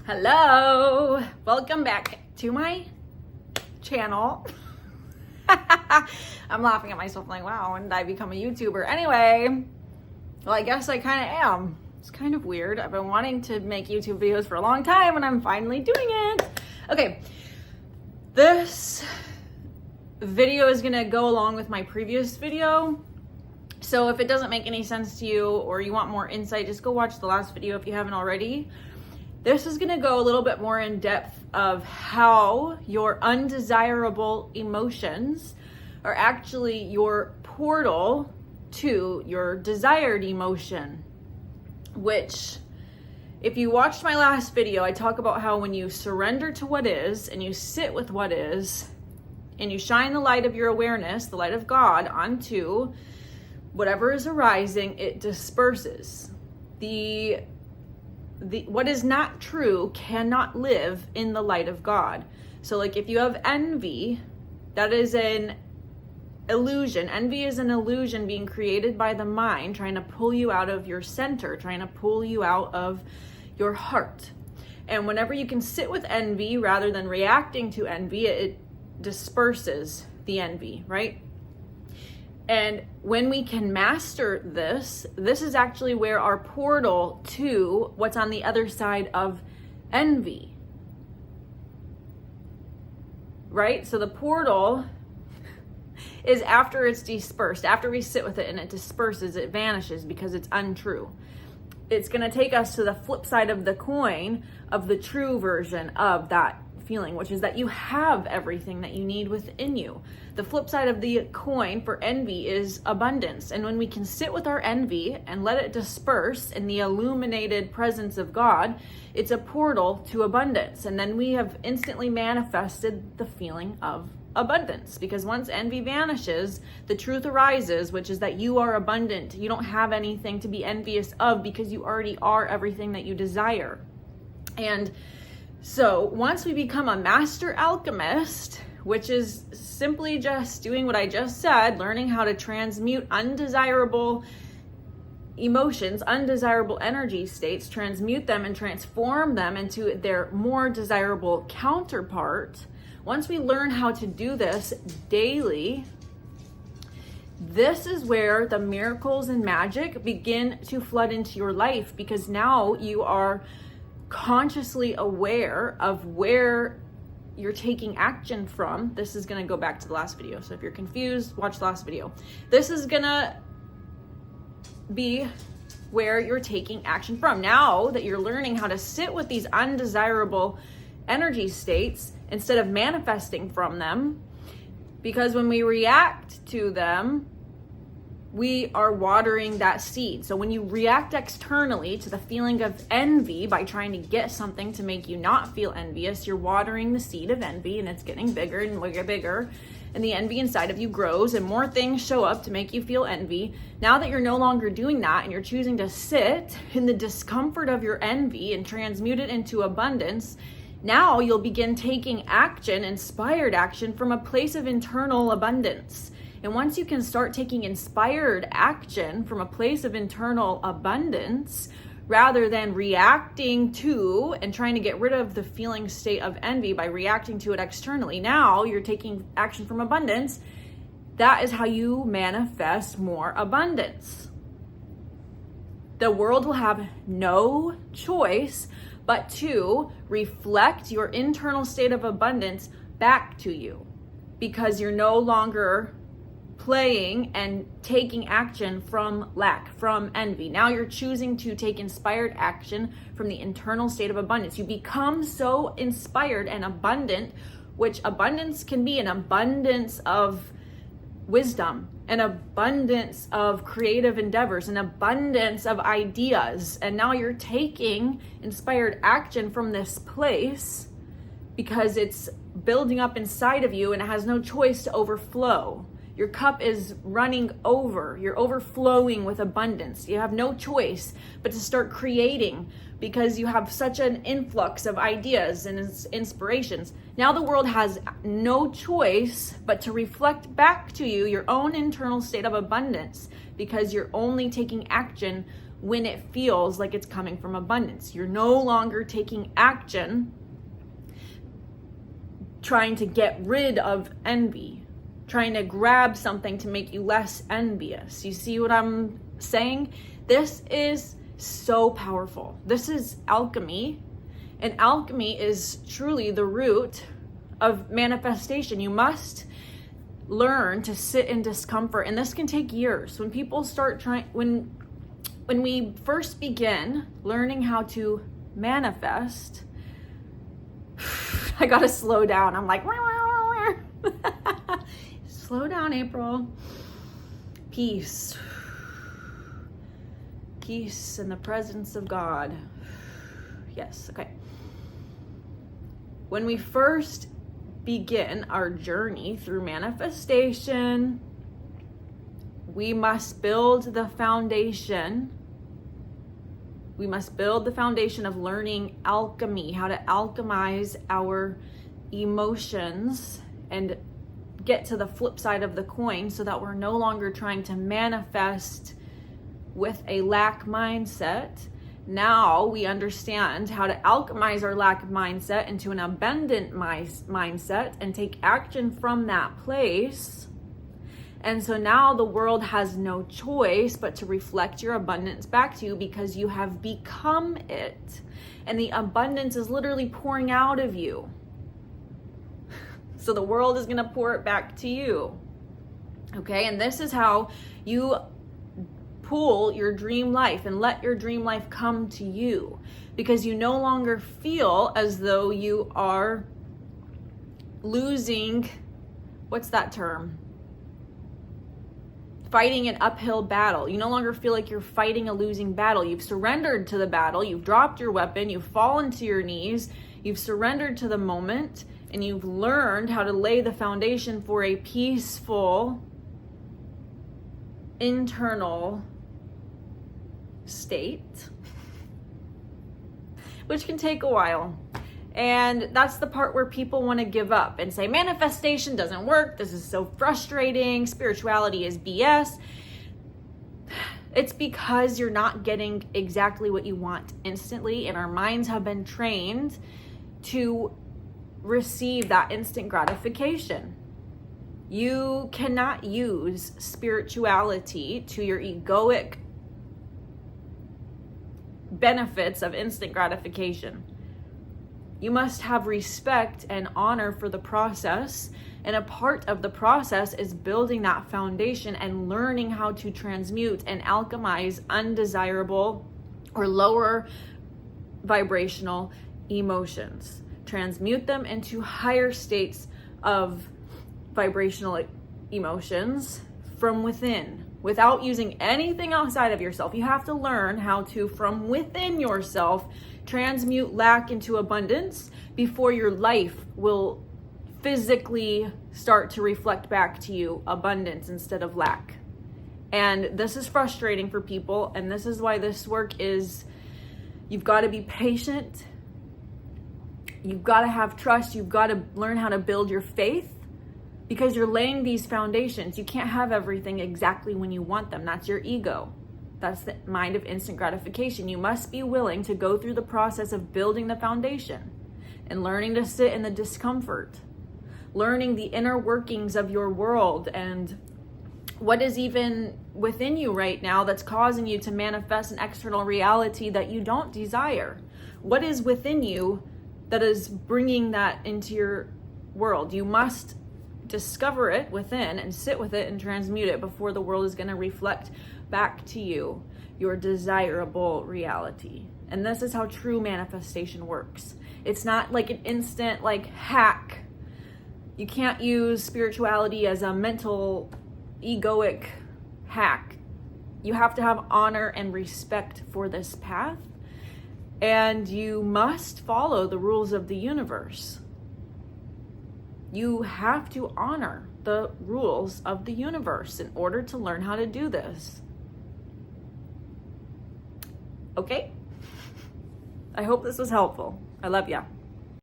Hello, welcome back to my channel. I'm laughing at myself like, wow, when did I become a YouTuber? Anyway, well, I guess I kind of am. It's kind of weird. I've been wanting to make YouTube videos for a long time and I'm finally doing it. Okay, this video is gonna go along with my previous video. So if it doesn't make any sense to you or you want more insight, just go watch the last video if you haven't already. This is gonna go a little bit more in depth of how your undesirable emotions are actually your portal to your desired emotion. Which, if you watched my last video, I talk about how when you surrender to what is and you sit with what is and you shine the light of your awareness, the light of God, onto whatever is arising, it disperses. What is not true cannot live in the light of God. So like if you have envy, that is an illusion. Envy is an illusion being created by the mind, trying to pull you out of your center, trying to pull you out of your heart. And whenever you can sit with envy rather than reacting to envy, it disperses the envy, right? And when we can master this is actually where our portal to what's on the other side of envy, right? So the portal is after it's dispersed, after we sit with it and it disperses, it vanishes because it's untrue. It's going to take us to the flip side of the coin of the true version of that feeling, which is that you have everything that you need within you. The flip side of the coin for envy is abundance. And when we can sit with our envy and let it disperse in the illuminated presence of God, it's a portal to abundance. And then we have instantly manifested the feeling of abundance, because once envy vanishes, the truth arises, which is that you are abundant. You don't have anything to be envious of because you already are everything that you desire. And so once we become a master alchemist, which is simply just doing what I just said, learning how to transmute undesirable emotions, undesirable energy states, transmute them and transform them into their more desirable counterpart. Once we learn how to do this daily, this is where the miracles and magic begin to flood into your life, because now you are consciously aware of where you're taking action from. This is going to go back to the last video. So if you're confused, watch the last video. This is going to be where you're taking action from. Now that you're learning how to sit with these undesirable energy states instead of manifesting from them, because when we react to them, we are watering that seed. So when you react externally to the feeling of envy by trying to get something to make you not feel envious, you're watering the seed of envy, and it's getting bigger and bigger. And the envy inside of you grows and more things show up to make you feel envy. Now that you're no longer doing that and you're choosing to sit in the discomfort of your envy and transmute it into abundance, now you'll begin taking action, inspired action, from a place of internal abundance. And once you can start taking inspired action from a place of internal abundance, rather than reacting to and trying to get rid of the feeling state of envy by reacting to it externally, now you're taking action from abundance. That is how you manifest more abundance. The world will have no choice but to reflect your internal state of abundance back to you, because you're no longer playing and taking action from lack, from envy. Now you're choosing to take inspired action from the internal state of abundance. You become so inspired and abundant, which abundance can be an abundance of wisdom, an abundance of creative endeavors, an abundance of ideas. And now you're taking inspired action from this place because it's building up inside of you and it has no choice to overflow. Your cup is running over. You're overflowing with abundance. You have no choice but to start creating, because you have such an influx of ideas and inspirations. Now the world has no choice but to reflect back to you your own internal state of abundance, because you're only taking action when it feels like it's coming from abundance. You're no longer taking action trying to get rid of envy, trying to grab something to make you less envious. You see what I'm saying? This is so powerful. This is alchemy, and alchemy is truly the root of manifestation. You must learn to sit in discomfort, and this can take years. When people start when we first begin learning how to manifest, I gotta slow down. I'm like, slow down, April. Peace. Peace in the presence of God. Yes, okay. When we first begin our journey through manifestation, we must build the foundation. We must build the foundation of learning alchemy, how to alchemize our emotions and get to the flip side of the coin so that we're no longer trying to manifest with a lack mindset. Now we understand how to alchemize our lack mindset into an abundant mindset and take action from that place. And so now the world has no choice but to reflect your abundance back to you because you have become it. And the abundance is literally pouring out of you. So the world is going to pour it back to you. Okay, and this is how you pull your dream life and let your dream life come to you, because you no longer feel as though you are losing, what's that term? Fighting an uphill battle. You no longer feel like you're fighting a losing battle. You've surrendered to the battle. You've dropped your weapon. You've fallen to your knees. You've surrendered to the moment, and you've learned how to lay the foundation for a peaceful internal state, which can take a while. And that's the part where people want to give up and say, manifestation doesn't work. This is so frustrating. Spirituality is BS. It's because you're not getting exactly what you want instantly. And our minds have been trained to receive that instant gratification. You cannot use spirituality to your egoic benefits of instant gratification. You must have respect and honor for the process, and a part of the process is building that foundation and learning how to transmute and alchemize undesirable or lower vibrational emotions. Transmute them into higher states of vibrational emotions from within, without using anything outside of yourself. You have to learn how to, from within yourself, transmute lack into abundance before your life will physically start to reflect back to you abundance instead of lack. And this is frustrating for people, and this is why this work is, you've got to be patient, you've got to have trust, you've got to learn how to build your faith, because you're laying these foundations. You can't have everything exactly when you want them. That's your ego. That's the mind of instant gratification. You must be willing to go through the process of building the foundation and learning to sit in the discomfort, learning the inner workings of your world and what is even within you right now that's causing you to manifest an external reality that you don't desire. What is within you that is bringing that into your world? You must discover it within and sit with it and transmute it before the world is going to reflect back to you your desirable reality. And this is how true manifestation works. It's not like an instant hack. You can't use spirituality as a mental egoic hack. You have to have honor and respect for this path, and you must follow the rules of the universe. You have to honor the rules of the universe in order to learn how to do this. Okay? I hope this was helpful. I love ya.